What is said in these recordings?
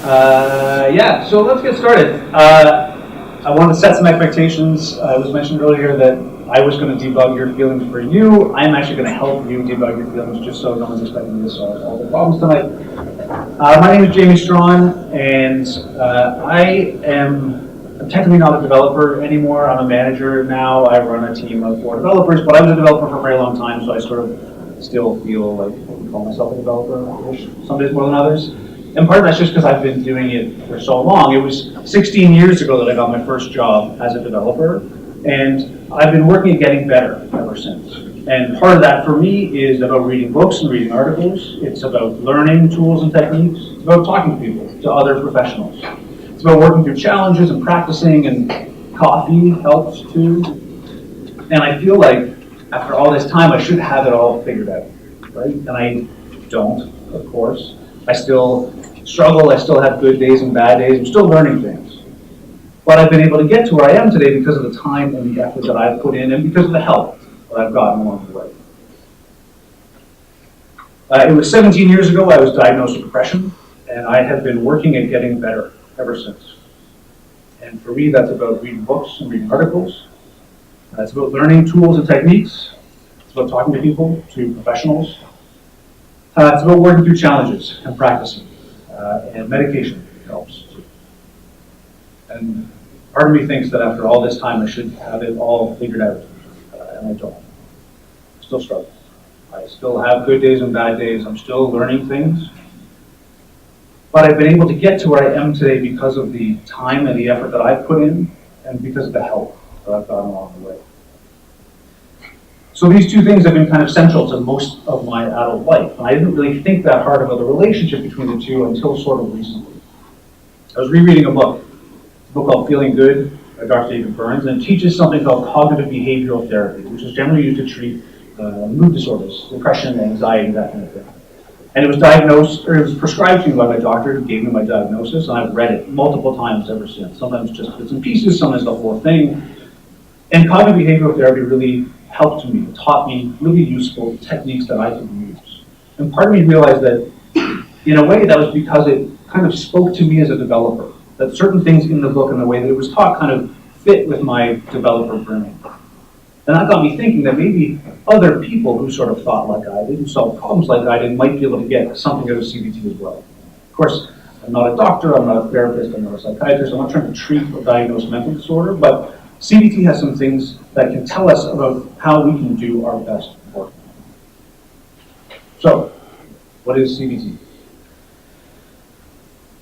Yeah, so let's get started. I want to set some expectations. It was mentioned earlier that I was going to debug your feelings for you. I'm actually going to help you debug your feelings, just so no one's expecting me to solve all the problems tonight. My name is Jamie Strachan, and I am technically not a developer anymore. I'm a manager now. I run a team of 4 developers, but I was a developer for a very long time, so I sort of still feel like I can call myself a developer-ish, some days more than others. And part of that's just because I've been doing it for so long. It was 16 years ago that I got my first job as a developer, and I've been working at getting better ever since. And part of that for me is about reading books and reading articles. It's about learning tools and techniques. It's about talking to people, to other professionals. It's about working through challenges and practicing, and coffee helps too. And I feel like after all this time, I should have it all figured out, right? And I don't, of course. I still struggle, I still have good days and bad days, I'm still learning things. But I've been able to get to where I am today because of the time and the effort that I've put in, and because of the help that I've gotten along the way. It was 17 years ago I was diagnosed with depression, and I have been working at getting better ever since. And for me, that's about reading books and reading articles. It's about learning tools and techniques. It's about talking to people, to professionals. It's about working through challenges and practicing. And medication helps too. And part of me thinks that after all this time I should have it all figured out, and I don't. I still struggle. I still have good days and bad days. I'm still learning things. But I've been able to get to where I am today because of the time and the effort that I've put in, and because of the help that I've gotten along the way. So these two things have been kind of central to most of my adult life. And I didn't really think that hard about the relationship between the two until sort of recently. I was rereading a book called Feeling Good by Dr. David Burns, and it teaches something called cognitive behavioral therapy, which is generally used to treat mood disorders, depression, anxiety, that kind of thing. And it was prescribed to me by my doctor who gave me my diagnosis, and I've read it multiple times ever since, sometimes just bits and pieces, sometimes the whole thing. And cognitive behavioral therapy really helped me, taught me really useful techniques that I could use. And part of me realized that, in a way, that was because it kind of spoke to me as a developer, that certain things in the book and the way that it was taught kind of fit with my developer brain. And that got me thinking that maybe other people who sort of thought like I did, who solved problems like I did, might be able to get something out of CBT as well. Of course, I'm not a doctor, I'm not a therapist, I'm not a psychiatrist, I'm not trying to treat or diagnose mental disorder, but CBT has some things that can tell us about how we can do our best work. So, what is CBT?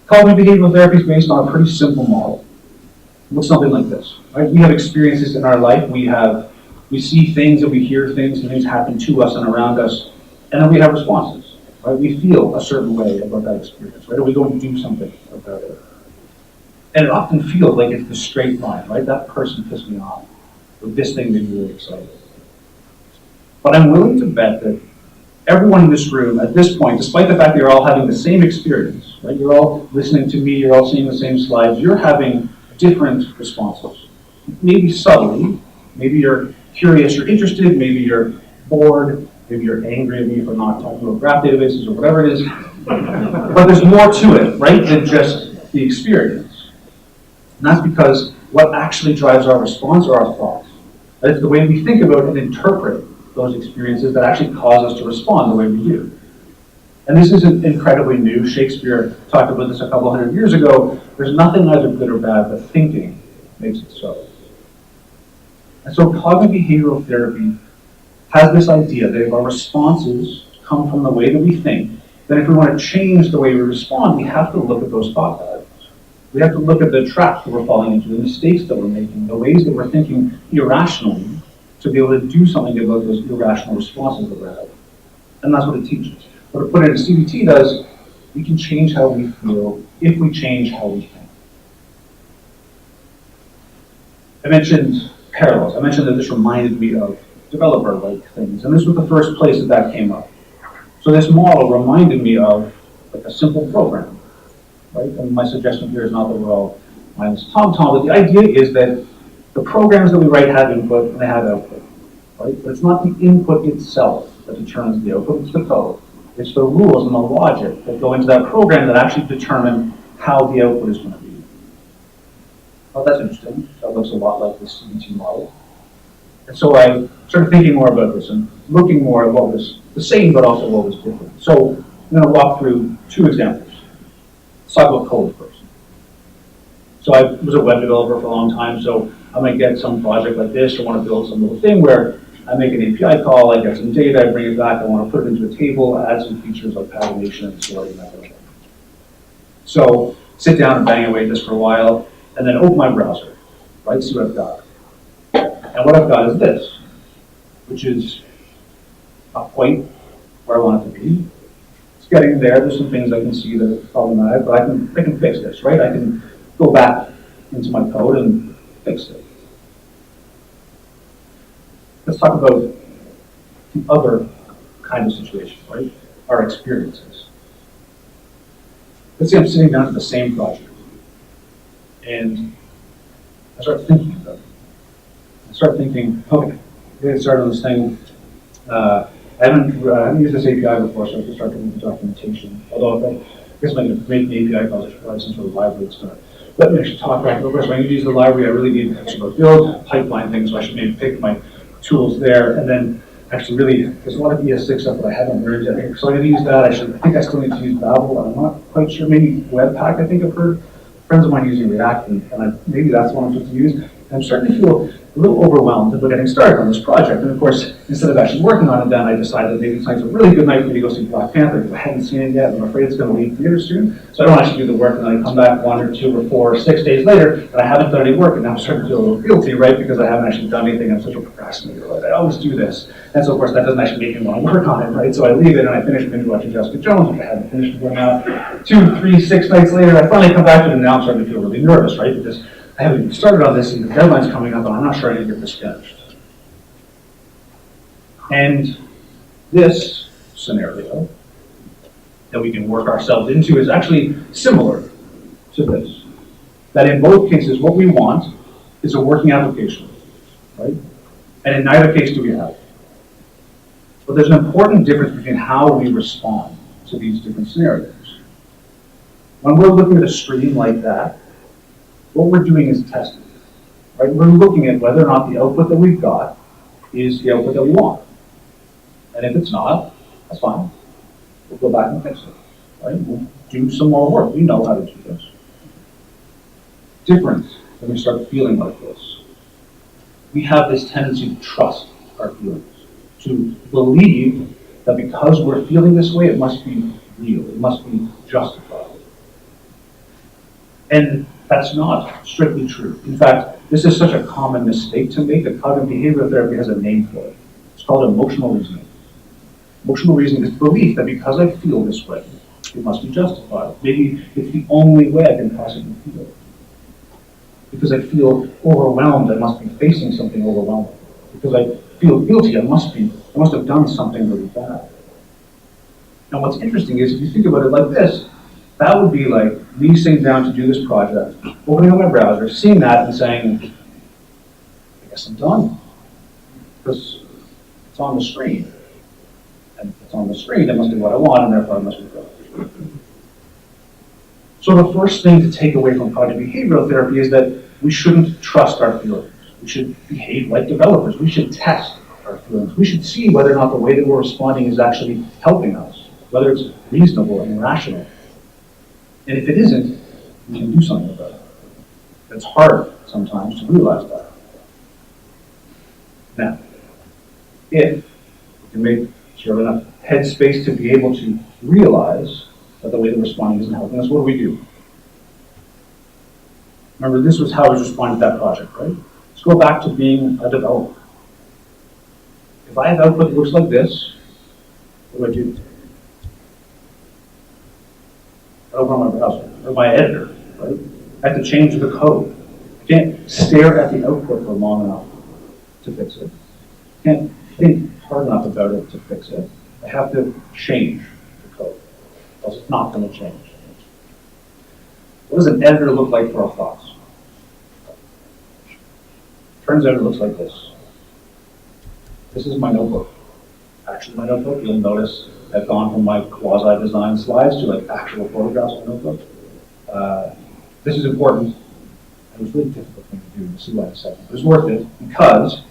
Cognitive behavioral therapy is based on a pretty simple model. It looks something like this. Right? We have experiences in our life. We see things and we hear things, and things happen to us and around us, and then we have responses. Right? We feel a certain way about that experience. Right? Or we go and do something about it. And it often feels like it's the straight line, right? That person pissed me off. Or this thing made me really excited. But I'm willing to bet that everyone in this room at this point, despite the fact that you're all having the same experience, right? You're all listening to me, you're all seeing the same slides, you're having different responses. Maybe subtly, maybe you're curious, you're interested, maybe you're bored, maybe you're angry at me for not talking about graph databases or whatever it is. But there's more to it, right, than just the experience. And that's because what actually drives our response are our thoughts. It's the way we think about and interpret those experiences that actually cause us to respond the way we do. And this isn't incredibly new. Shakespeare talked about this a couple hundred years ago. There's nothing either good or bad, but thinking makes it so. And so cognitive behavioral therapy has this idea that if our responses come from the way that we think, then if we want to change the way we respond, we have to look at those thought patterns. We have to look at the traps that we're falling into, the mistakes that we're making, the ways that we're thinking irrationally to be able to do something about those irrational responses that we're having. And that's what it teaches. What to put it in CBT does, we can change how we feel if we change how we think. I mentioned parallels. I mentioned that this reminded me of developer-like things, and this was the first place that came up. So this model reminded me of like a simple program. Right? And my suggestion here is not that we're all minus TomTom, but the idea is that the programs that we write have input and they have output. Right? But it's not the input itself that determines the output, it's the code. It's the rules and the logic that go into that program that actually determine how the output is going to be. Oh, that's interesting. That looks a lot like the CBT model. And so I started thinking more about this and looking more at what was the same, but also what was different. So I'm going to walk through two examples. Let's talk about code first. So I was a web developer for a long time, so I might get some project like this or want to build some little thing where I make an API call, I get some data, I bring it back, I want to put it into a table, add some features like pagination and sorting, that kind of thing. So sit down and bang away at this for a while, and then open my browser, right, see what I've got. And what I've got is this, which is not quite where I want it to be. It's getting there, there's some things I can see that are problematic, but I can fix this, right? I can go back into my code and fix it. Let's talk about the other kind of situation, right? Our experiences. Let's say I'm sitting down to the same project, and I start thinking about it. I start thinking, okay, I'm going to start on this thing. I haven't used this API before, so I can start doing the documentation. Although I guess when I make the API calls, it's probably some sort of library. It's going to let me actually talk back. Of course, when I use the library, I really need to actually go build pipeline things, so I should maybe pick my tools there, and then actually really, there's a lot of ES6 stuff that I haven't learned yet. So I'm going to use that. I think I still need to use Babel. I'm not quite sure. Maybe Webpack, I think I've heard. Friends of mine using React, and maybe that's the one I'm supposed to use. And I'm starting to feel a little overwhelmed about getting started on this project. And of course, instead of actually working on it, then I decided that maybe tonight's a really good night for me to go see Black Panther, because I hadn't seen it yet, and I'm afraid it's going to leave theaters soon. So I don't actually do the work, and then I come back 1 or 2 or 4 or 6 days later, and I haven't done any work, and now I'm starting to feel a little guilty, right, because I haven't actually done anything. I'm such a procrastinator, right? I always do this. And so, of course, that doesn't actually make me want to work on it, right? So I leave it, and I finish binge watching Jessica Jones, which I hadn't finished before now. 2, 3, 6 nights later, I finally come back to it, and now I'm starting to feel really nervous, right? Because I haven't even started on this, and the deadline's coming up, and I'm not sure I can get this finished. And this scenario that we can work ourselves into is actually similar to this. That in both cases, what we want is a working application, right? And in neither case do we have it. But there's an important difference between how we respond to these different scenarios. When we're looking at a screen like that, what we're doing is testing, right? We're looking at whether or not the output that we've got is the output that we want. And if it's not, that's fine. We'll go back and fix it, right? We'll do some more work. We know how to do this. Different when we start feeling like this. We have this tendency to trust our feelings, to believe that because we're feeling this way, it must be real, it must be justified. And that's not strictly true. In fact, this is such a common mistake to make that cognitive behavioral therapy has a name for it. It's called emotional reasoning. Emotional reasoning is the belief that because I feel this way, it must be justified. Maybe it's the only way I can possibly feel it. Because I feel overwhelmed, I must be facing something overwhelming. Because I feel guilty, I must have done something really bad. Now what's interesting is if you think about it like this, that would be like me sitting down to do this project, opening up my browser, seeing that and saying, I guess I'm done. Because it's on the screen. And if it's on the screen, it must be what I want, and therefore I must be good. So the first thing to take away from cognitive behavioral therapy is that we shouldn't trust our feelings. We should behave like developers. We should test our feelings. We should see whether or not the way that we're responding is actually helping us, whether it's reasonable and rational. And if it isn't, we can do something about it. It's hard sometimes to realize that. Now, if we can make sure enough headspace to be able to realize that the way that we're responding isn't helping us, what do we do? Remember, this was how I was responding to that project, right? Let's go back to being a developer. If I have output that looks like this, what do? I open my browser, or my editor, right? I have to change the code. I can't stare at the output for long enough to fix it. I can't think hard enough about it to fix it. I have to change the code, else it's not going to change. What does an editor look like for our thoughts? Turns out it looks like this. This is my notebook. Actually, my notebook, you'll notice I've gone from my quasi-design slides to like actual photographs of my notebook. This is important. It was a really difficult thing to do. You'll see why in a second. But it's worth it because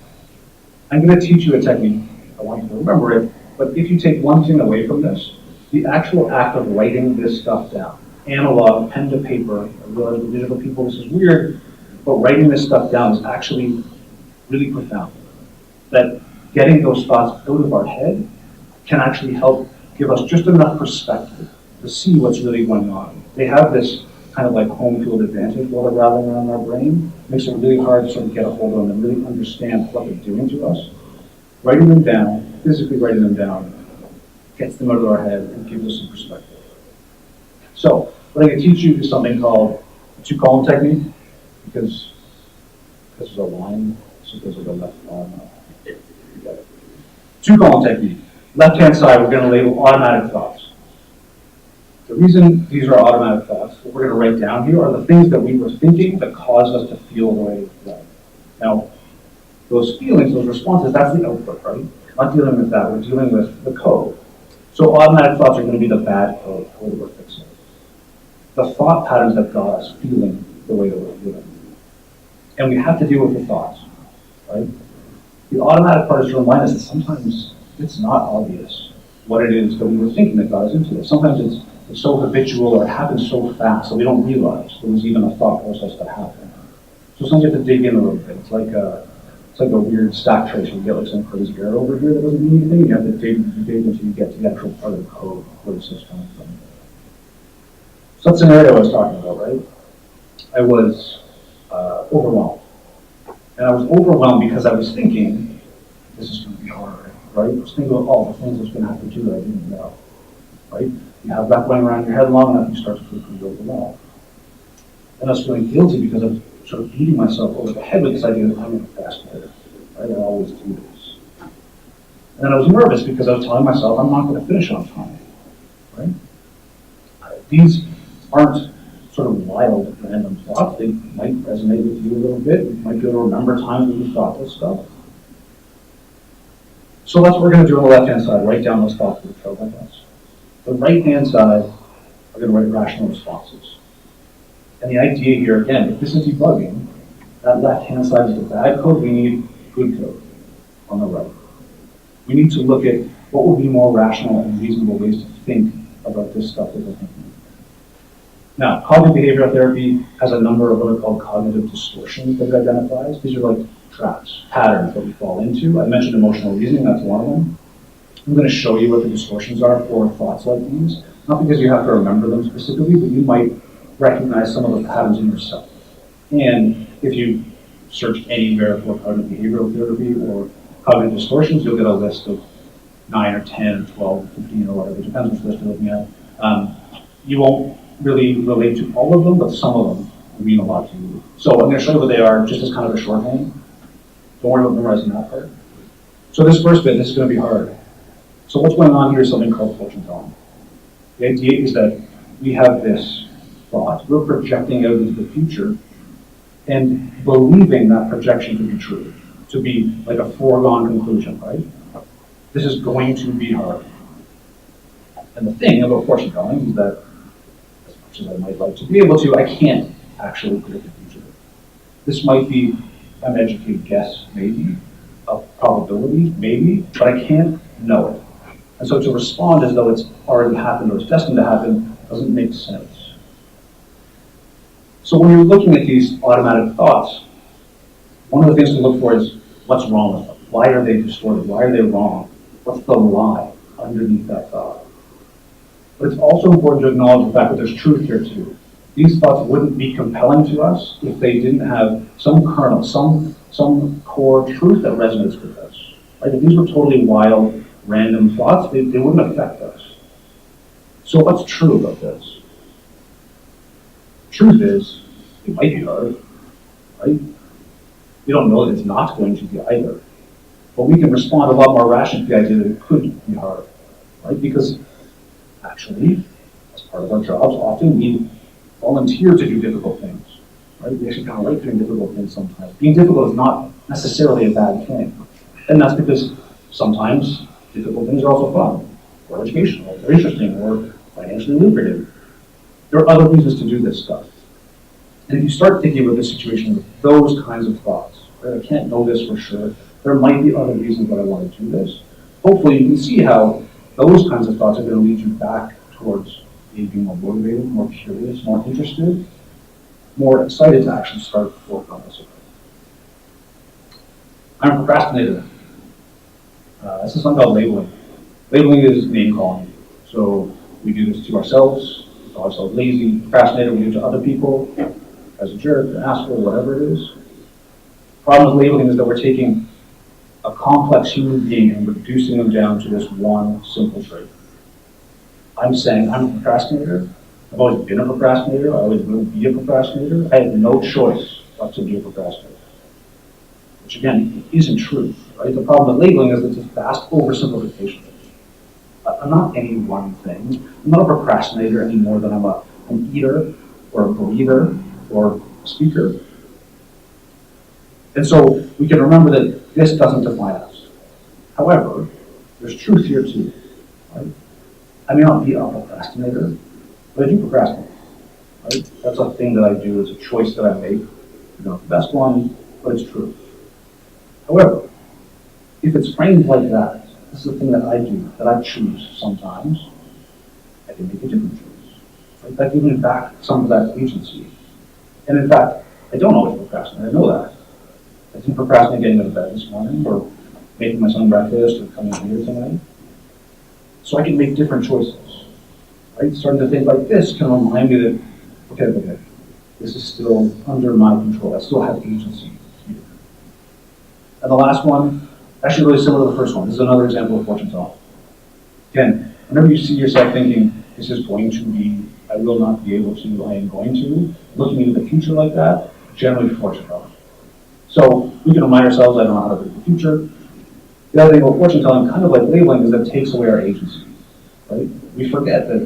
I'm going to teach you a technique. I want you to remember it. But if you take one thing away from this, the actual act of writing this stuff down, analog, pen to paper, I realize with digital people this is weird, but writing this stuff down is actually really profound. That getting those thoughts out of our head can actually help give us just enough perspective to see what's really going on. They have this kind of like home field advantage while they're rattling around our brain. It makes it really hard to sort of get a hold of them and really understand what they're doing to us. Writing them down, physically writing them down, gets them out of our head and gives us some perspective. So, what I'm going to teach you is something called the two-column technique, because there's a line, so there's like a left column. Two-column technique. Left-hand side, we're going to label automatic thoughts. The reason these are automatic thoughts, what we're going to write down here are the things that we were thinking that caused us to feel the way we felt. Now, those feelings, those responses, that's the output, right? We're not dealing with that, we're dealing with the code. So automatic thoughts are going to be the bad code that we're fixing. The thought patterns that got us feeling the way that we're feeling. And we have to deal with the thoughts, right? The automatic part is to remind us that sometimes it's not obvious what it is that we were thinking that got us into it. Sometimes it's so habitual or it happens so fast that we don't realize there was even a thought process that happened. So sometimes you have to dig in a little bit. It's like a weird stack trace where you get like some crazy error over here that doesn't mean anything. You have to dig until you get to the actual part of the code where this is coming from. So that scenario I was talking about, right? I was overwhelmed. And I was overwhelmed because I was thinking, this is going to be hard, right? I was thinking about all the things that's going to happen to that I didn't know, right? You have that going around your head long enough, you start to feel pretty overwhelmed. And I was feeling guilty because I was sort of beating myself over the head with this idea that I'm going to fast later, right? I always do this. And then I was nervous because I was telling myself I'm not going to finish on time, right? These aren't sort of wild, random thoughts. They might resonate with you a little bit. You might be able to remember times when you thought this stuff. So that's what we're going to do on the left-hand side, write down those thoughts that felt like us. The right-hand side, we're going to write rational responses. And the idea here, again, if this is debugging, that left-hand side is the bad code, we need good code on the right. We need to look at what would be more rational and reasonable ways to think about this stuff that we're thinking. Now, cognitive behavioral therapy has a number of what are called cognitive distortions that it identifies. These are like traps, patterns that we fall into. I mentioned emotional reasoning, that's one of them. I'm going to show you what the distortions are for thoughts like these. Not because you have to remember them specifically, but you might recognize some of the patterns in yourself. And if you search anywhere for cognitive behavioral therapy or cognitive distortions, you'll get a list of 9 or 10 or 12 or 15 or whatever. It depends which list you're looking at. You won't really relate to all of them, but some of them mean a lot to you. So I'm going to show you what they are just as kind of a shorthand. Don't worry about memorizing that part. So this first bit, this is going to be hard. So what's going on here is something called fortune telling. The idea is that we have this thought, we're projecting out into the future and believing that projection to be true, to be like a foregone conclusion, right? This is going to be hard. And the thing about fortune telling is that as much as I might like to be able to, I can't actually predict the future. This might be an educated guess, maybe, a probability, maybe, but I can't know it. And so to respond as though it's already happened or it's destined to happen doesn't make sense. So when you're looking at these automatic thoughts, one of the things to look for is what's wrong with them? Why are they distorted? Why are they wrong? What's the lie underneath that thought? But it's also important to acknowledge the fact that there's truth here too. These thoughts wouldn't be compelling to us if they didn't have some kernel, some core truth that resonates with us. Right? If these were totally wild, random thoughts, they wouldn't affect us. So what's true about this? Truth is, it might be hard, right? We don't know that it's not going to be either. But we can respond a lot more rationally to the idea that it could be hard, right? Because actually, as part of our jobs, often we volunteer to do difficult things, right? We actually kind of like doing difficult things sometimes. Being difficult is not necessarily a bad thing. And that's because sometimes difficult things are also fun, or educational, or interesting, or financially lucrative. There are other reasons to do this stuff. And if you start thinking about this situation with those kinds of thoughts, right, I can't know this for sure, there might be other reasons that I want to do this. Hopefully you can see how those kinds of thoughts are going to lead you back towards being more motivated, more curious, more interested, more excited to actually start work on this. I'm a procrastinator. This is something called labeling. Labeling is name calling. So we do this to ourselves. We call ourselves lazy, procrastinator. We do it to other people as a jerk, an asshole, whatever it is. The problem with labeling is that we're taking a complex human being and reducing them down to this one simple trait. I'm saying I'm a procrastinator. I've always been a procrastinator. I always will be a procrastinator. I had no choice but to be a procrastinator. Which again, isn't true, right? The problem with labeling is that it's a vast oversimplification. I'm not any one thing. I'm not a procrastinator any more than I'm an eater or a breather or a speaker. And so we can remember that this doesn't define us. However, there's truth here too, right? I may not be a procrastinator, but I do procrastinate, right? That's a thing that I do. It's a choice that I make. Not the best one, but it's true. However, if it's framed like that, this is the thing that I do, that I choose sometimes, I can make a different choice. Right? That gives me back some of that agency. And in fact, I don't always procrastinate, I know that. I didn't procrastinate getting out of bed this morning, or making my son breakfast, or coming here tonight. So I can make different choices. Right? Starting to think like this can remind me that, okay, this is still under my control. I still have agency here. And the last one, actually really similar to the first one. This is another example of fortune telling. Again, whenever you see yourself thinking, this is going to be, I will not be able to, I am going to, looking into the future like that, generally fortune telling. So we can remind ourselves, I don't know how to predict the future. The other thing about fortune telling, kind of like labeling, is that it takes away our agency. Right? We forget that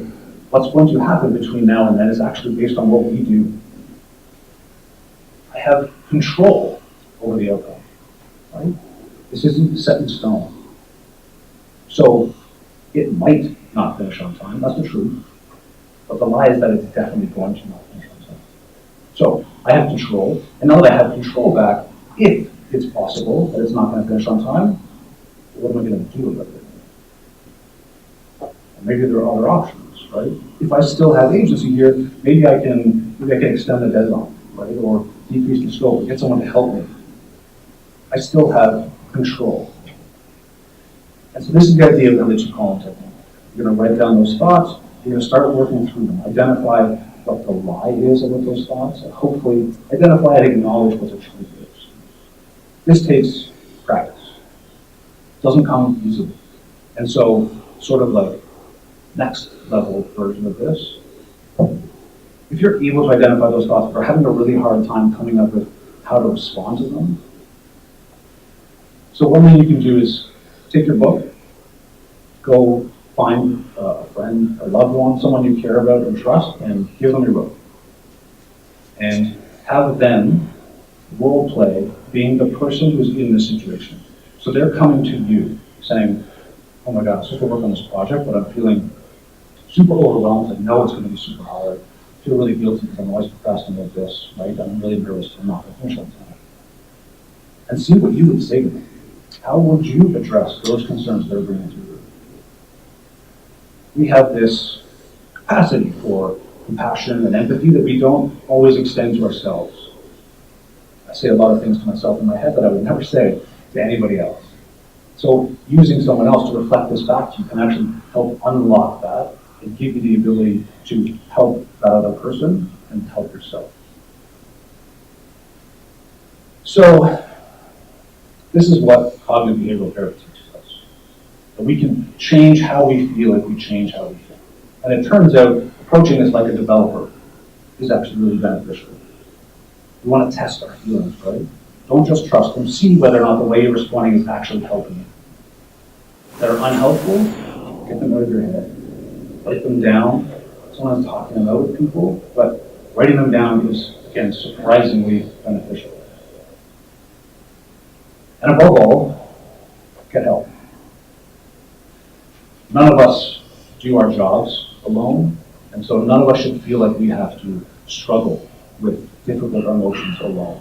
what's going to happen between now and then is actually based on what we do. I have control over the outcome. Right? This isn't set in stone. So it might not finish on time, that's the truth. But the lie is that it's definitely going to not finish on time. So I have control, and now that I have control back, if it's possible that it's not going to finish on time, what am I going to do about it? And maybe there are other options, right? If I still have agency here, maybe I can extend the deadline, right? Or decrease the scope, or get someone to help me. I still have control. And so this is the idea of the relation column technique. You're going to write down those thoughts, you're going to start working through them, identify what the lie is about those thoughts, and hopefully identify and acknowledge what the truth is. This takes practice. It doesn't come easily. And so, sort of like next level version of this, if you're able to identify those thoughts but are having a really hard time coming up with how to respond to them, so one thing you can do is take your book, go find a friend, a loved one, someone you care about and trust, and give them your book. And have them role play being the person who's in this situation. So they're coming to you saying, oh my God, I'm supposed to work on this project, but I'm feeling super overwhelmed. I know it's going to be super hard. I feel really guilty because I'm always procrastinating this, right? I'm really nervous to not finish on time. And see what you would say to them. How would you address those concerns they're bringing to you? We have this capacity for compassion and empathy that we don't always extend to ourselves. I say a lot of things to myself in my head that I would never say to anybody else. So using someone else to reflect this back to you can actually help unlock that and give you the ability to help that other person and help yourself. So this is what cognitive behavioral therapy teaches us. That we can change how we feel if we change how we think. And it turns out approaching this like a developer is actually really beneficial. We want to test our feelings, right? Don't just trust them. See whether or not the way you're responding is actually helping you. If they're unhelpful, get them out of your head. Write them down. Sometimes talking them out with people, but writing them down is, again, surprisingly beneficial. And above all, get help. None of us do our jobs alone. And so none of us should feel like we have to struggle with difficult emotions alone.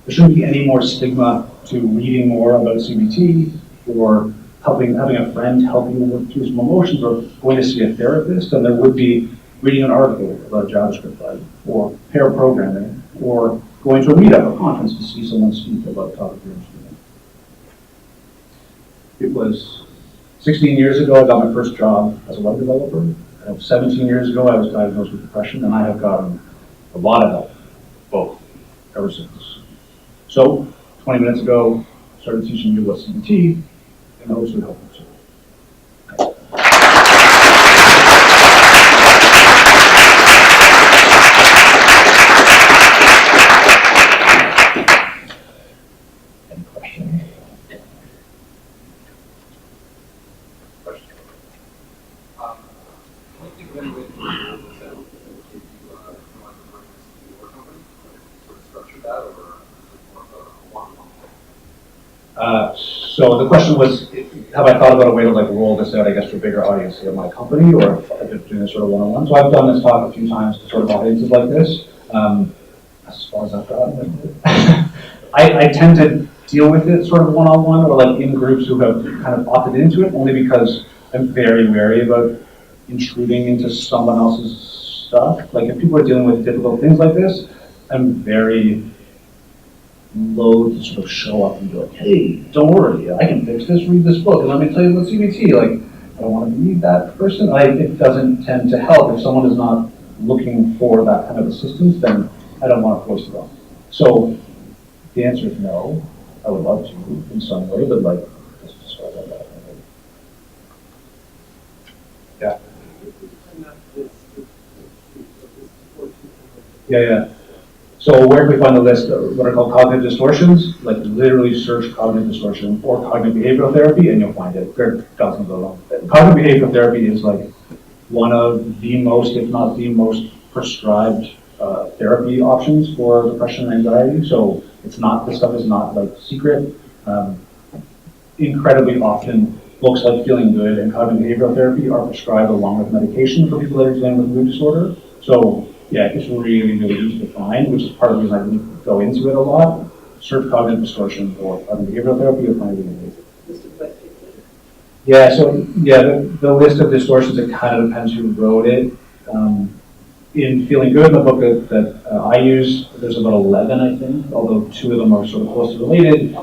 There shouldn't be any more stigma to reading more about CBT or having a friend help you work through some emotions or going to see a therapist than there would be reading an article about JavaScript or pair programming or going to a meetup or conference to see someone speak about the topic you're interested in. It was 16 years ago I got my first job as a web developer. 17 years ago I was diagnosed with depression, and I have gotten a lot of help, both, ever since. So, 20 minutes ago, I started teaching you what CBT, and I hope to help you too. Any questions? Can you think of any way to roll this out if you want to bring this to your company? Sort of structure that, or is it more of a one-on-one thing? So the question was, have I thought about a way to like roll this out, I guess, for a bigger audience in my company, or if I've been doing this sort of one-on-one? So I've done this talk a few times to sort of audiences like this. As far as I've gotten with it. I tend to deal with it sort of one-on-one or like in groups who have kind of opted into it, only because I'm very wary about intruding into someone else's stuff. Like if people are dealing with difficult things like this, I'm very loath to sort of show up and be like, hey, don't worry, I can fix this, read this book, and let me tell you what CBT. Like, I don't want to be that person. It doesn't tend to help. If someone is not looking for that kind of assistance, then I don't want to force it on. So the answer is no. I would love to in some way, but like, just describe that. Yeah. Yeah. So where can we find the list of what are called cognitive distortions? Like literally search cognitive distortion or cognitive behavioral therapy and you'll find it. There are dozens of them. Cognitive behavioral therapy is like one of the most, if not the most prescribed therapy options for depression and anxiety. So it's not, this stuff is not like secret. Incredibly often books like Feeling Good and cognitive behavioral therapy are prescribed along with medication for people that are dealing with mood disorder. So yeah, it's really, really easy to find, which is part of the reason I really go into it a lot. Search cognitive distortion or cognitive behavioral therapy, you'll find it really easy. Yeah, so yeah, the list of distortions, it kind of depends who wrote it. In Feeling Good, the book that I use, there's about 11, I think, although 2 of them are sort of closely related.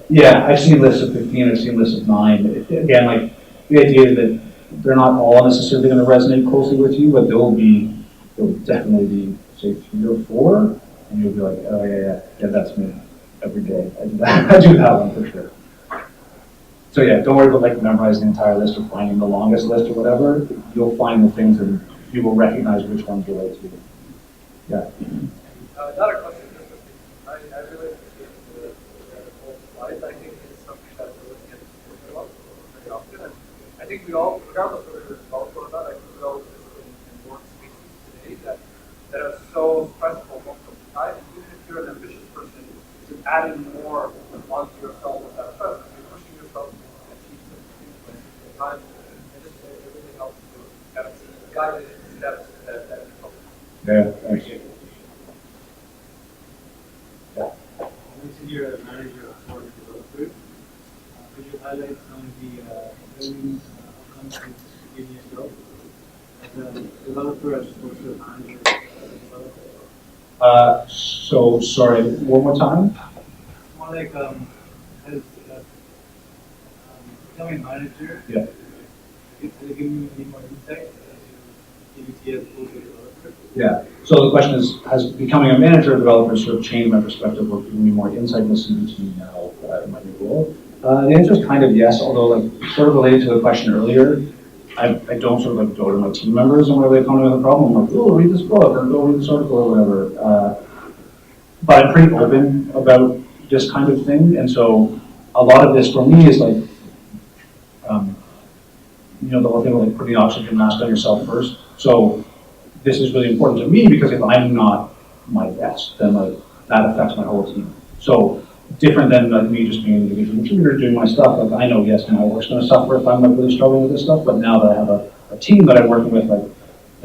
Yeah, I've seen lists of 15, I've seen lists of 9. Again, like, the idea is that they're not all necessarily going to resonate closely with you, but there'll definitely be, say, 3 or 4, and you'll be like, oh yeah, that's me every day. I do that one for sure. So yeah, don't worry about like memorizing the entire list or finding the longest list or whatever. You'll find the things and you will recognize which ones relate to you. Yeah. Another question. I really appreciate the whole slides. I think it's something that we're looking at very often. And I think we all, regardless of whether you're a developer or not, I think we all exist in work spaces today that are so stressful most of the time. And even if you're an ambitious person, to add in more onto yourself with that stress, you're pushing yourself to achieve something at the time. And just it really helps to kind of guide it in steps that help. Yeah, thank you. Since you're a manager for developers, could you highlight some of the learning outcomes from giving yourself as a developer as opposed to a manager as a developer? So sorry, one more time? More like as becoming a manager, Yeah. has it given you any more insight into DBT as opposed to a developer? Yeah. So the question is, has becoming a manager of developers sort of changed my perspective or given me more insight into CBT now in my new role? The answer is kind of yes, although like sort of related to the question earlier, I don't sort of like go to my team members and whenever they come to me with a problem, I'm like, oh, read this book or go read this article or whatever. But I'm pretty open about this kind of thing, and so a lot of this for me is like, the whole thing of like putting the oxygen mask on yourself first. So this is really important to me because if I'm not my best, then like that affects my whole team. So different than like me just being an individual contributor doing my stuff. Like I know, yes, my work's going to suffer if I'm like really struggling with this stuff. But now that I have a team that I'm working with, like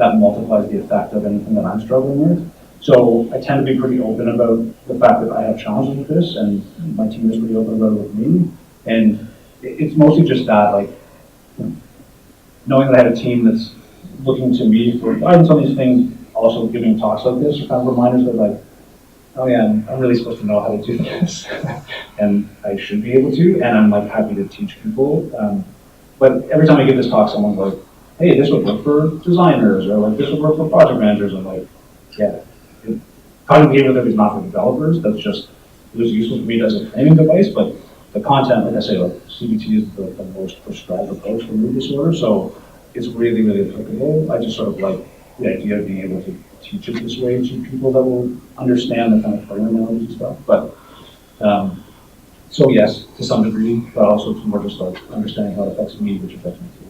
that multiplies the effect of anything that I'm struggling with. So I tend to be pretty open about the fact that I have challenges with this, and my team is pretty open about it with me. And it's mostly just that, like, knowing that I have a team that's looking to me for guidance on these things, also giving talks like this are kind of reminders that, like, oh yeah, I'm really supposed to know how to do this, and I should be able to, and I'm like happy to teach people. But every time I give this talk, someone's like, hey, this would work for designers, or like this would work for project managers. I'm like, yeah, cognitive behavioral therapy is not for developers. That's just, it was useful for me as a framing device, but the content, like I say, like CBT is the most prescribed approach for mood disorder, so it's really, really applicable. I just sort of like the idea of being able to teach it this way to people that will understand the kind of framing analogies and stuff. But so yes, to some degree, but also to more just like understanding how it affects me, which affects me too.